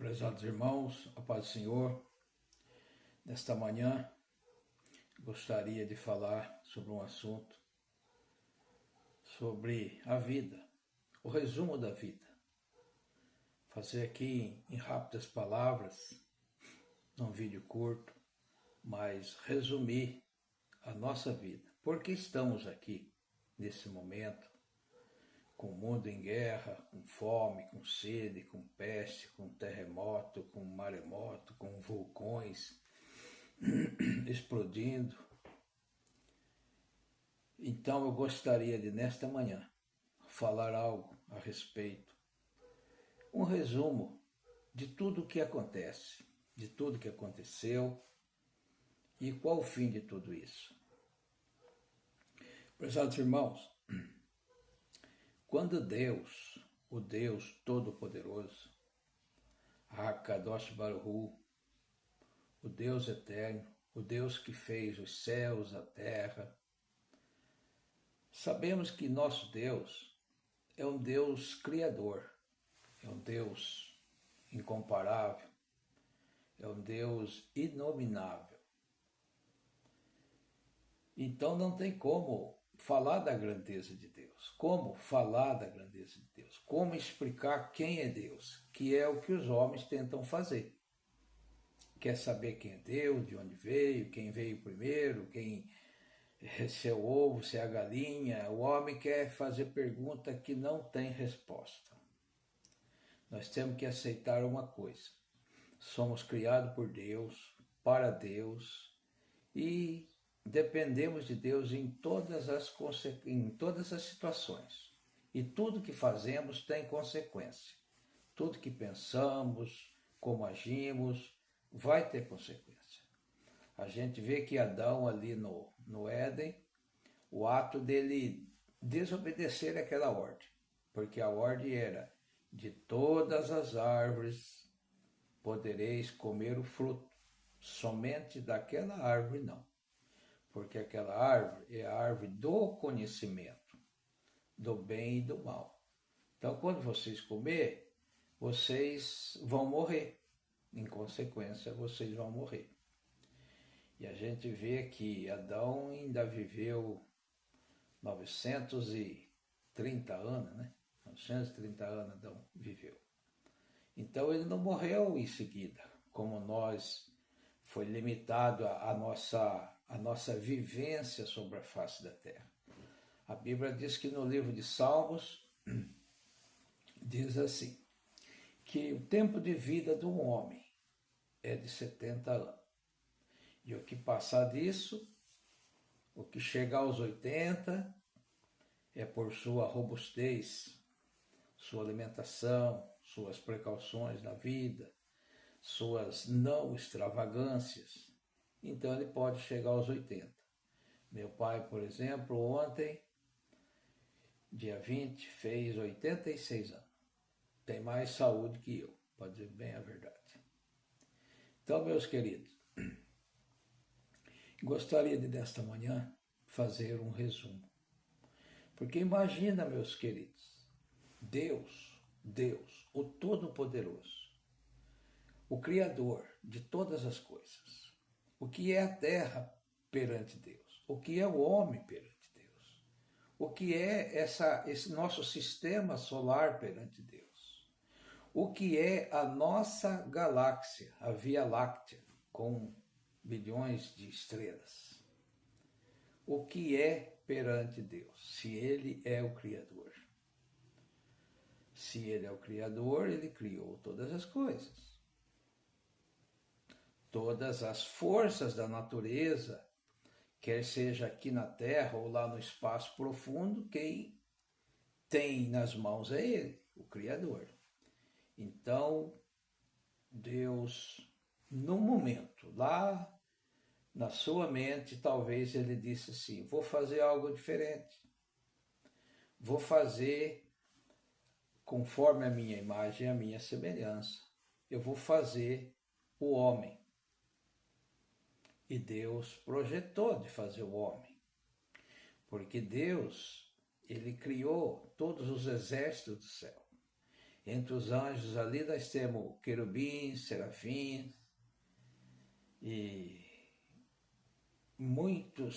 Prezados irmãos, a paz do Senhor, nesta manhã gostaria de falar sobre um assunto, sobre a vida, o resumo da vida. Fazer aqui em rápidas palavras, num vídeo curto, mas resumir a nossa vida. Por que estamos aqui nesse momento? Com o mundo em guerra, com fome, com sede, com peste, com terremoto, com maremoto, com vulcões explodindo. Então eu gostaria de, nesta manhã, falar algo a respeito, um resumo de tudo o que acontece, de tudo que aconteceu e qual o fim de tudo isso. Prezados irmãos, quando Deus, o Deus Todo-Poderoso, Hakadosh Baruch Hu, o Deus Eterno, o Deus que fez os céus, a terra, sabemos que nosso Deus é um Deus criador, é um Deus incomparável, é um Deus inominável. Então não tem como falar da grandeza de Deus. Como falar da grandeza de Deus? Como explicar quem é Deus? Que é o que os homens tentam fazer. Quer saber quem é Deus, de onde veio, quem veio primeiro, se é o ovo, se é a galinha. O homem quer fazer pergunta que não tem resposta. Nós temos que aceitar uma coisa. Somos criados por Deus, para Deus, e dependemos de Deus em todas as situações. E tudo que fazemos tem consequência. Tudo que pensamos, como agimos, vai ter consequência. A gente vê que Adão ali no Éden, o ato dele desobedecer aquela ordem, porque a ordem era: de todas as árvores podereis comer o fruto, somente daquela árvore não, porque aquela árvore é a árvore do conhecimento, do bem e do mal. Então, quando vocês comer, vocês vão morrer. Em consequência, vocês vão morrer. E a gente vê que Adão ainda viveu 930 anos, né? 930 anos Adão viveu. Então ele não morreu em seguida, como nós, foi limitado a nossa vivência sobre a face da terra. A Bíblia diz que no livro de Salmos, diz assim, que o tempo de vida de um homem é de 70 anos. E o que passar disso, o que chegar aos 80, é por sua robustez, sua alimentação, suas precauções na vida, suas não extravagâncias. Então ele pode chegar aos 80. Meu pai, por exemplo, ontem, dia 20, fez 86 anos. Tem mais saúde que eu, para dizer bem a verdade. Então, meus queridos, gostaria de, desta manhã, fazer um resumo. Porque imagina, meus queridos, Deus, o Todo-Poderoso, o Criador de todas as coisas, o que é a terra perante Deus, o que é o homem perante Deus, o que é esse nosso sistema solar perante Deus, o que é a nossa galáxia, a Via Láctea, com bilhões de estrelas. O que é perante Deus, se Ele é o Criador. Se Ele é o Criador, Ele criou todas as coisas. Todas as forças da natureza, quer seja aqui na Terra ou lá no espaço profundo, quem tem nas mãos é Ele, o Criador. Então, Deus, no momento, lá na sua mente, talvez ele disse assim, vou fazer algo diferente. Vou fazer conforme a minha imagem e a minha semelhança. Eu vou fazer o homem. E Deus projetou de fazer o homem. Porque Deus, ele criou todos os exércitos do céu. Entre os anjos ali nós temos querubins, serafins e muita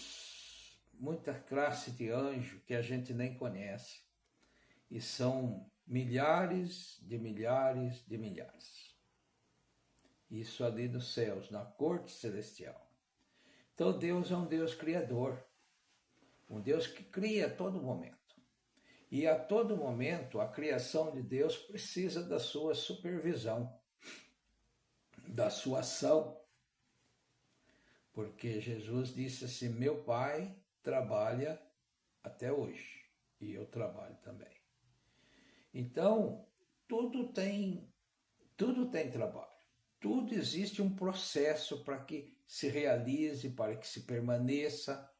classe de anjo que a gente nem conhece. E são milhares de milhares de milhares. Isso ali nos céus, na corte celestial. Então Deus é um Deus criador, um Deus que cria a todo momento. E a todo momento a criação de Deus precisa da sua supervisão, da sua ação. Porque Jesus disse assim, meu Pai trabalha até hoje e eu trabalho também. Então, tudo tem trabalho. Tudo existe um processo para que se realize, para que se permaneça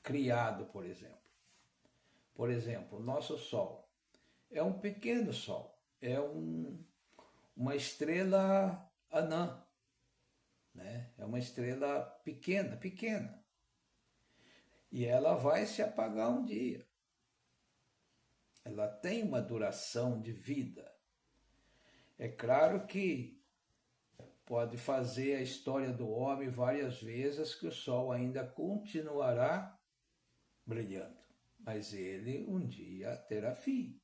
criado, por exemplo. Por exemplo, o nosso Sol é um pequeno Sol, é uma estrela anã, né? É uma estrela pequena, pequena. E ela vai se apagar um dia. Ela tem uma duração de vida. É claro que pode fazer a história do homem várias vezes que o Sol ainda continuará brilhando. Mas ele um dia terá fim.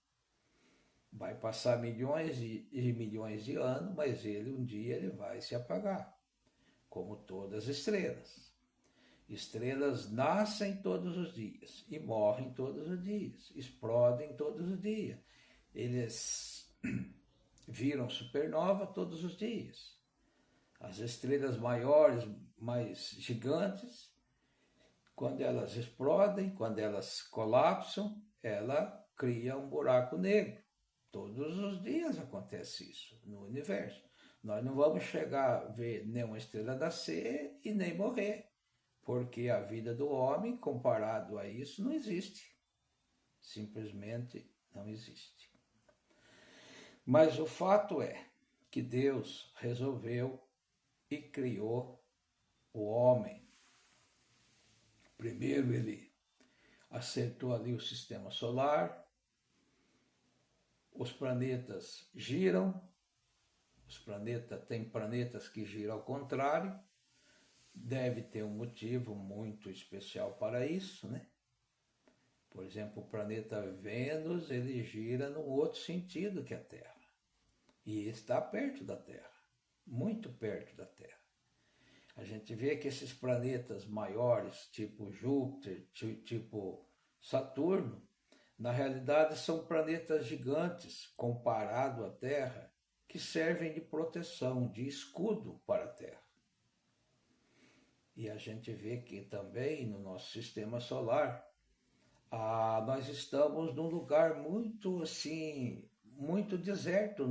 Vai passar milhões e milhões de anos, mas ele um dia ele vai se apagar, como todas as estrelas. Estrelas nascem todos os dias e morrem todos os dias, explodem todos os dias. Eles viram supernova todos os dias. As estrelas maiores, mais gigantes, quando elas explodem, quando elas colapsam, ela cria um buraco negro. Todos os dias acontece isso no universo. Nós não vamos chegar a ver nenhuma estrela nascer e nem morrer, porque a vida do homem, comparado a isso, não existe. Simplesmente não existe. Mas o fato é que Deus resolveu e criou o homem. Primeiro ele acertou ali o sistema solar, os planetas giram, tem planetas que giram ao contrário, deve ter um motivo muito especial para isso, né? Por exemplo, o planeta Vênus, ele gira num outro sentido que a Terra. E está perto da Terra, muito perto da Terra. A gente vê que esses planetas maiores, tipo Júpiter, tipo Saturno, na realidade são planetas gigantes, comparado à Terra, que servem de proteção, de escudo para a Terra. E a gente vê que também no nosso sistema solar, nós estamos num lugar muito assim, muito deserto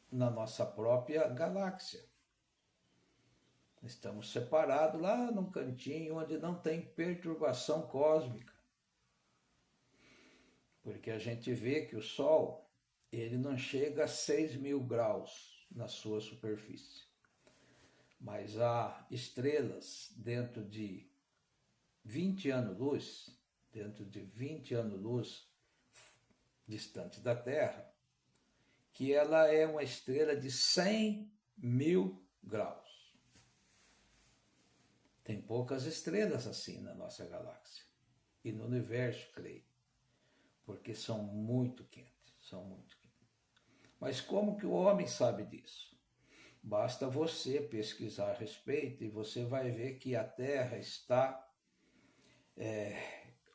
na nossa própria galáxia. Estamos separados lá num cantinho onde não tem perturbação cósmica. Porque a gente vê que o Sol, ele não chega a 6.000 graus na sua superfície. Mas há estrelas dentro de 20 anos-luz, distante da Terra, que ela é uma estrela de 100.000 graus. Tem poucas estrelas assim na nossa galáxia e no universo, creio, porque são muito quentes. Mas como que o homem sabe disso? Basta você pesquisar a respeito e você vai ver que a Terra está,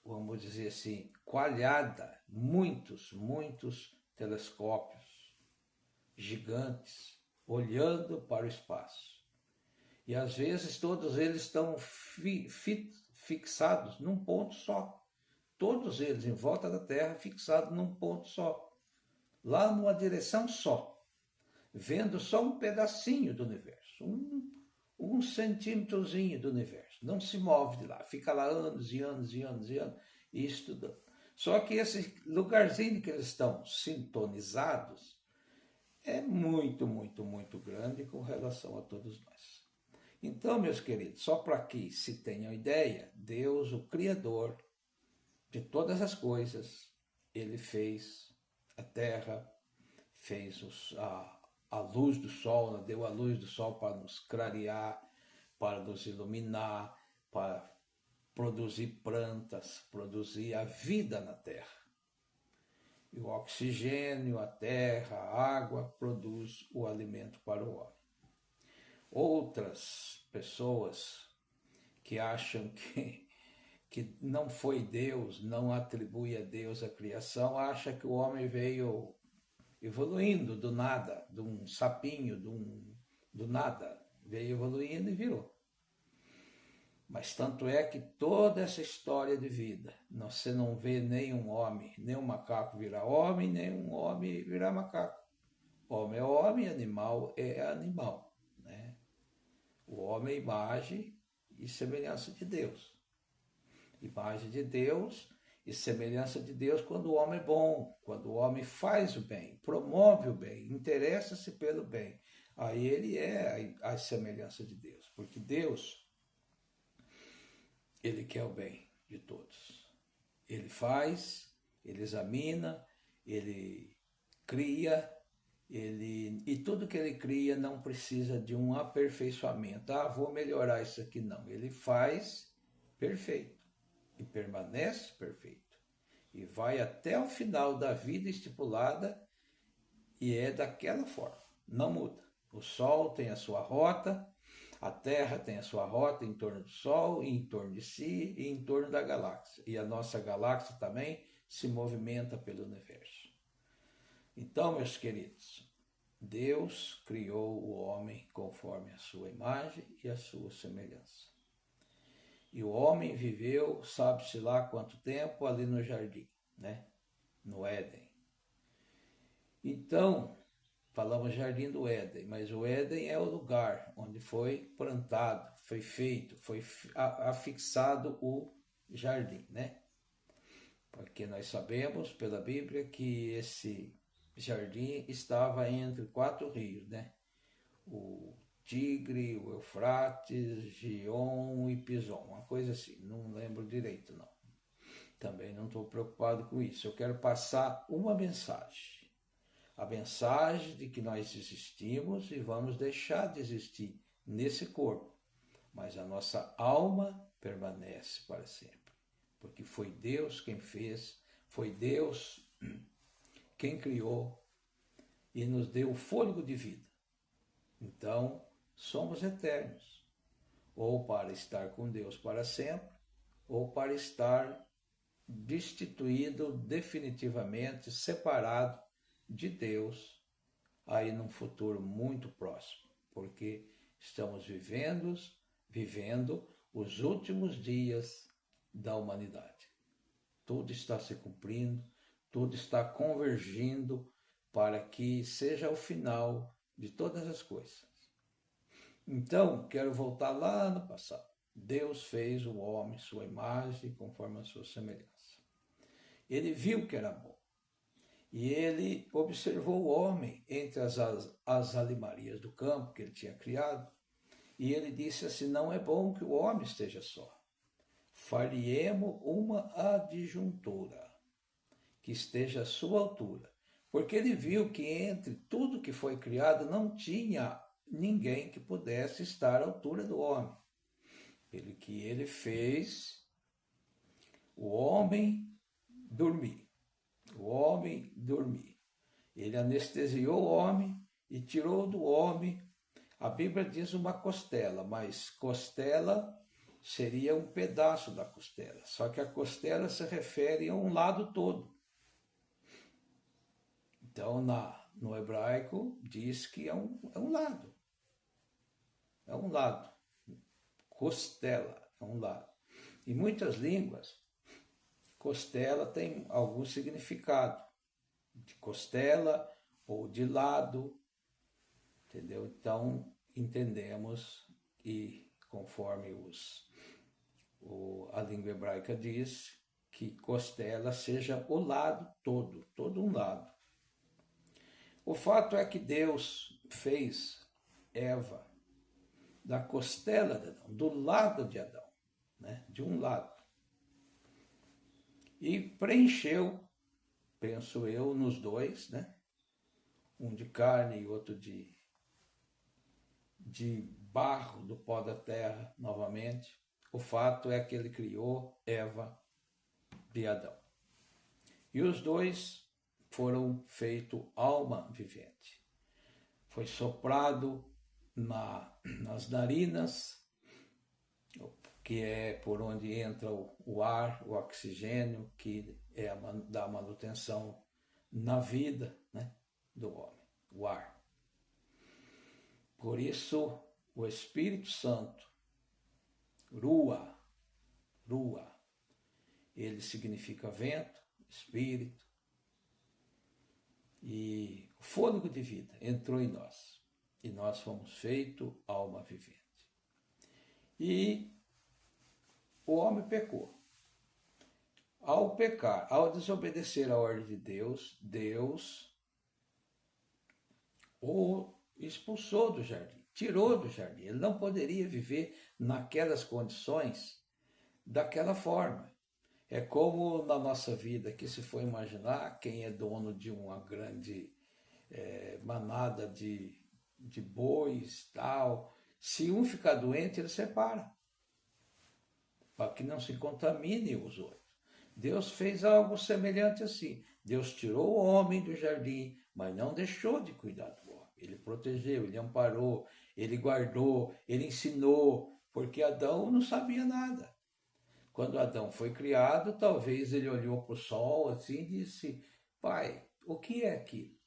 vamos dizer assim, coalhada, muitos telescópios gigantes olhando para o espaço. E às vezes todos eles estão fixados num ponto só. Todos eles em volta da Terra fixados num ponto só. Lá numa direção só. Vendo só um pedacinho do universo. Um centímetrozinho do universo. Não se move de lá. Fica lá anos e anos e estudando. Só que esse lugarzinho que eles estão sintonizados é muito grande com relação a todos nós. Então, meus queridos, só para que se tenham ideia, Deus, o Criador de todas as coisas, ele fez a Terra, fez a luz do sol, deu a luz do sol para nos clarear, para nos iluminar, para produzir plantas, produzir a vida na terra. E o oxigênio, a terra, a água produz o alimento para o homem. Outras pessoas que acham que não foi Deus, não atribui a Deus a criação, acham que o homem veio evoluindo do nada, de um sapinho, do nada, veio evoluindo e virou. Mas tanto é que toda essa história de vida, você não vê nenhum homem, nem um macaco virar homem, nem um homem virar macaco. Homem é homem, animal é animal. Né? O homem é imagem e semelhança de Deus. Imagem de Deus e semelhança de Deus quando o homem é bom, quando o homem faz o bem, promove o bem, interessa-se pelo bem. Aí ele é a semelhança de Deus, porque Deus, ele quer o bem de todos. Ele faz, ele examina, ele cria, e tudo que ele cria não precisa de um aperfeiçoamento. Vou melhorar isso aqui. Não, ele faz perfeito e permanece perfeito. E vai até o final da vida estipulada e é daquela forma, não muda. O Sol tem a sua rota, a Terra tem a sua rota em torno do Sol, em torno de si e em torno da galáxia. E a nossa galáxia também se movimenta pelo universo. Então, meus queridos, Deus criou o homem conforme a sua imagem e a sua semelhança. E o homem viveu, sabe-se lá quanto tempo, ali no jardim, né? No Éden. Então, falamos Jardim do Éden, mas o Éden é o lugar onde foi plantado, foi feito, foi afixado o jardim, né? Porque nós sabemos pela Bíblia que esse jardim estava entre 4 rios, né? O Tigre, o Eufrates, Gion e Pison, uma coisa assim, não lembro direito não. Também não estou preocupado com isso, eu quero passar uma mensagem. A mensagem de que nós existimos e vamos deixar de existir nesse corpo, mas a nossa alma permanece para sempre, porque foi Deus quem fez, foi Deus quem criou e nos deu o fôlego de vida. Então, somos eternos, ou para estar com Deus para sempre, ou para estar destituído definitivamente, separado de Deus aí num futuro muito próximo, porque estamos vivendo os últimos dias da humanidade. Tudo está se cumprindo, tudo está convergindo para que seja o final de todas as coisas. Então, quero voltar lá no passado. Deus fez o homem, sua imagem, conforme a sua semelhança. Ele viu que era bom. E ele observou o homem entre as alimarias do campo que ele tinha criado. E ele disse assim, não é bom que o homem esteja só. Fariemos uma adjuntura que esteja à sua altura. Porque ele viu que entre tudo que foi criado não tinha ninguém que pudesse estar à altura do homem. Pelo que ele fez o homem dormir. O homem dormir. Ele anestesiou o homem e tirou do homem, a Bíblia diz uma costela, mas costela seria um pedaço da costela. Só que a costela se refere a um lado todo. Então, no hebraico, diz que é um lado. É um lado. Costela é um lado. Em muitas línguas, costela tem algum significado. De costela ou de lado. Entendeu? Então, entendemos e conforme a língua hebraica diz, que costela seja o lado todo um lado. O fato é que Deus fez Eva da costela de Adão, do lado de Adão, né? De um lado. E preencheu, penso eu, nos dois, né? um de carne e outro de barro do pó da terra novamente. O fato é que ele criou Eva de Adão. E os dois foram feitos alma vivente. Foi soprado nas narinas, que é por onde entra o ar, o oxigênio, que dá manutenção na vida, né, do homem, o ar. Por isso, o Espírito Santo, Rua, ele significa vento, espírito, e o fôlego de vida entrou em nós, e nós fomos feitos alma vivente. E o homem pecou. Ao pecar, ao desobedecer a ordem de Deus, Deus o expulsou do jardim, tirou do jardim. Ele não poderia viver naquelas condições, daquela forma. É como na nossa vida, que se for imaginar, quem é dono de uma grande manada de bois, tal, se um ficar doente, ele separa, para que não se contamine os outros. Deus fez algo semelhante assim. Deus tirou o homem do jardim, mas não deixou de cuidar do homem. Ele protegeu, ele amparou, ele guardou, ele ensinou, porque Adão não sabia nada. Quando Adão foi criado, talvez ele olhou para o sol assim e disse: Pai, o que é aquilo?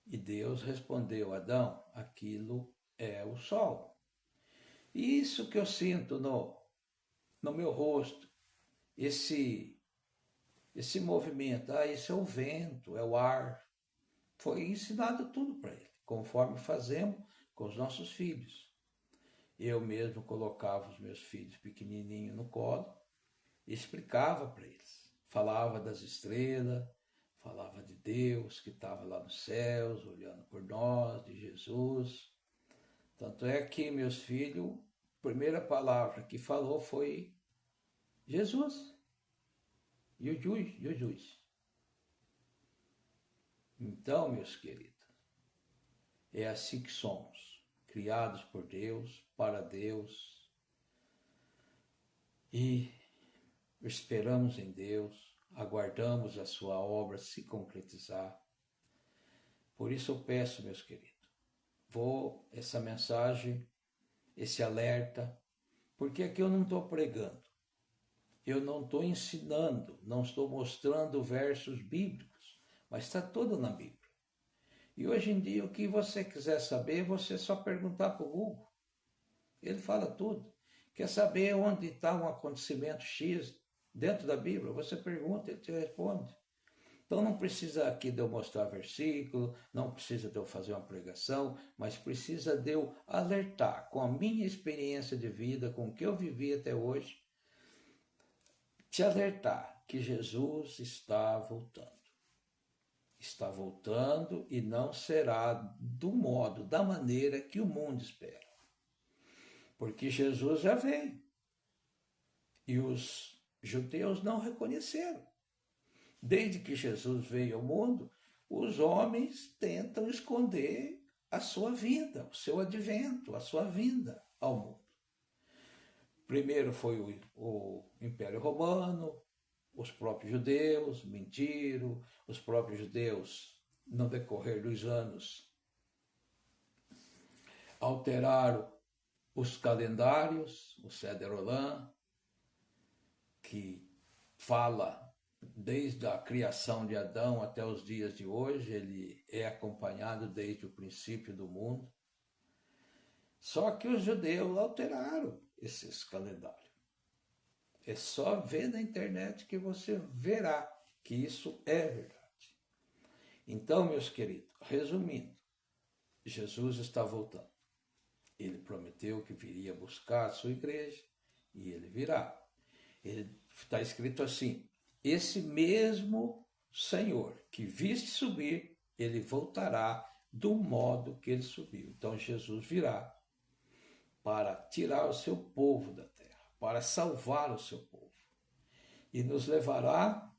E Deus respondeu: Adão, aquilo é o sol. E isso que eu sinto no meu rosto, esse movimento, esse é o vento, é o ar. Foi ensinado tudo para ele, conforme fazemos com os nossos filhos. Eu mesmo colocava os meus filhos pequenininhos no colo e explicava para eles. Falava das estrelas, falava de Deus que estava lá nos céus, olhando por nós, de Jesus. Tanto é que meus filhos, a primeira palavra que falou foi Jesus. Jesus. Então, meus queridos, é assim que somos, criados por Deus, para Deus, e esperamos em Deus, aguardamos a sua obra se concretizar. Por isso eu peço, meus queridos, essa mensagem, esse alerta, porque aqui eu não estou pregando, eu não estou ensinando, não estou mostrando versos bíblicos, mas está tudo na Bíblia. E hoje em dia, o que você quiser saber, você só perguntar para o Google. Ele fala tudo. Quer saber onde está um acontecimento X dentro da Bíblia? Você pergunta, ele te responde. Então não precisa aqui de eu mostrar versículo, não precisa de eu fazer uma pregação, mas precisa de eu alertar com a minha experiência de vida, com o que eu vivi até hoje, te alertar que Jesus está voltando. Está voltando e não será do modo, da maneira que o mundo espera. Porque Jesus já veio. E os judeus não reconheceram. Desde que Jesus veio ao mundo, os homens tentam esconder a sua vinda, o seu advento, a sua vinda ao mundo. Primeiro foi o Império Romano, os próprios judeus mentiram, os próprios judeus, no decorrer dos anos, alteraram os calendários, o Seder Olam, que fala desde a criação de Adão até os dias de hoje, ele é acompanhado desde o princípio do mundo. Só que os judeus alteraram esses calendários. É só ver na internet que você verá que isso é verdade. Então, meus queridos, resumindo, Jesus está voltando. Ele prometeu que viria buscar a sua igreja e ele virá. Está escrito assim: esse mesmo Senhor que viste subir, ele voltará do modo que ele subiu. Então Jesus virá para tirar o seu povo da terra, para salvar o seu povo. E nos levará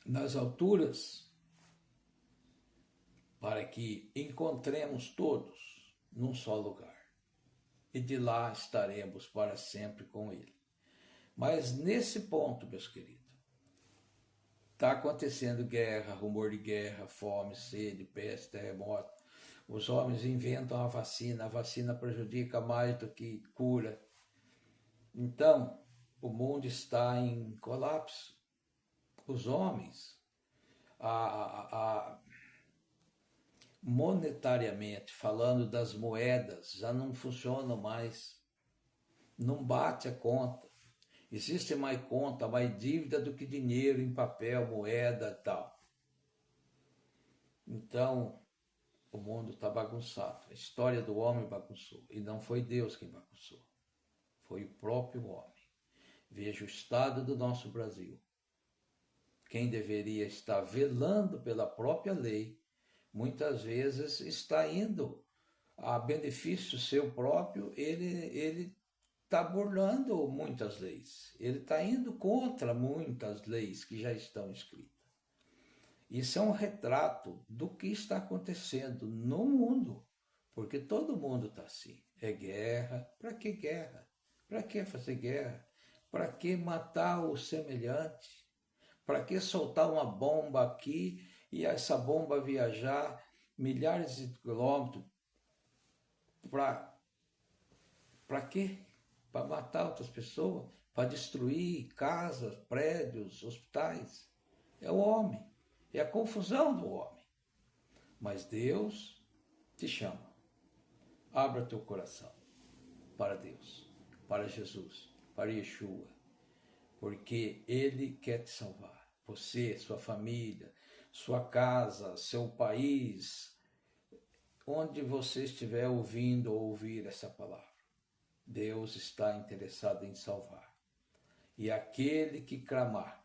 nas alturas para que encontremos todos num só lugar. E de lá estaremos para sempre com Ele. Mas nesse ponto, meus queridos, está acontecendo guerra, rumor de guerra, fome, sede, peste, terremoto. Os homens inventam a vacina prejudica mais do que cura. Então, o mundo está em colapso. Os homens, monetariamente falando das moedas, já não funcionam mais. Não bate a conta. Existe mais conta, mais dívida do que dinheiro em papel, moeda e tal. Então, o mundo está bagunçado. A história do homem bagunçou. E não foi Deus quem bagunçou. Foi o próprio homem. Veja o estado do nosso Brasil. Quem deveria estar velando pela própria lei, muitas vezes está indo a benefício seu próprio, ele está burlando muitas leis. Ele está indo contra muitas leis que já estão escritas. Isso é um retrato do que está acontecendo no mundo, porque todo mundo está assim. É guerra. Para que guerra? Para que fazer guerra? Para que matar o semelhante? Para que soltar uma bomba aqui e essa bomba viajar milhares de quilômetros? Para quê? Para matar outras pessoas? Para destruir casas, prédios, hospitais? É o homem. É a confusão do homem. Mas Deus te chama. Abra teu coração para Deus, para Jesus, para Yeshua, porque Ele quer te salvar. Você, sua família, sua casa, seu país, onde você estiver ouvindo ou ouvir essa palavra, Deus está interessado em salvar. E aquele que clamar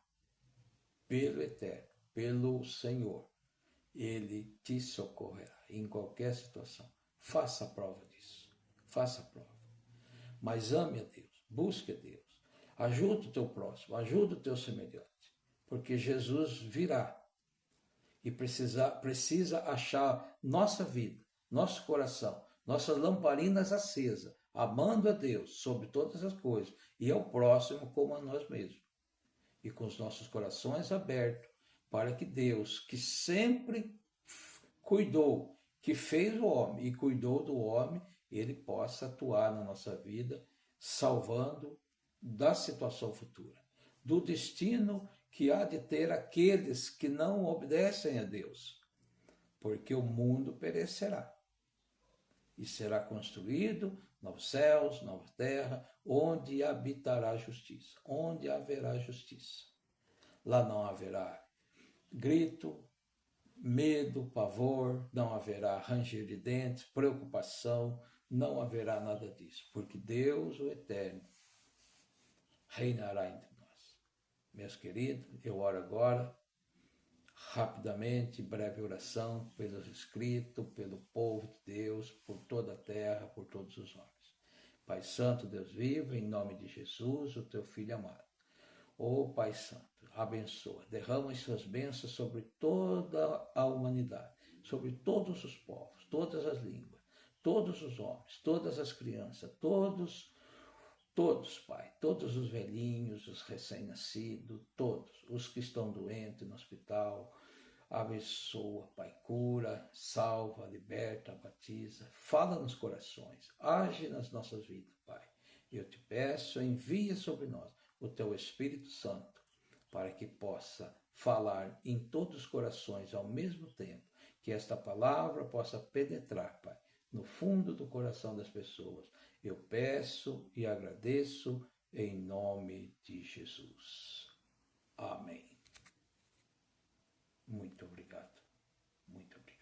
pelo Eterno, pelo Senhor, Ele te socorrerá em qualquer situação. Faça a prova disso. Faça a prova. Mas ame a Deus, busque a Deus. Ajude o teu próximo, ajude o teu semelhante. Porque Jesus virá e precisa achar nossa vida, nosso coração, nossas lamparinas acesas, amando a Deus sobre todas as coisas e ao próximo como a nós mesmos. E com os nossos corações abertos para que Deus, que sempre cuidou, que fez o homem e cuidou do homem, Ele possa atuar na nossa vida, salvando da situação futura, do destino que há de ter aqueles que não obedecem a Deus, porque o mundo perecerá e será construído novos céus, nova terra, onde habitará a justiça, onde haverá justiça. Lá não haverá grito, medo, pavor, não haverá ranger de dentes, preocupação, não haverá nada disso, porque Deus, o Eterno, reinará entre nós. Meus queridos, eu oro agora, rapidamente, breve oração, pelos inscritos, pelo povo de Deus, por toda a terra, por todos os homens. Pai Santo, Deus vivo, em nome de Jesus, o teu Filho amado. Ó Pai Santo, abençoa, derrama as suas bênçãos sobre toda a humanidade, sobre todos os povos, todas as línguas, todos os homens, todas as crianças, todos, Pai, todos os velhinhos, os recém-nascidos, todos, os que estão doentes no hospital, abençoa, Pai, cura, salva, liberta, batiza, fala nos corações, age nas nossas vidas, Pai. Eu te peço, envia sobre nós o teu Espírito Santo, para que possa falar em todos os corações ao mesmo tempo, que esta palavra possa penetrar, Pai, no fundo do coração das pessoas. Eu peço e agradeço em nome de Jesus. Amém. Muito obrigado. Muito obrigado.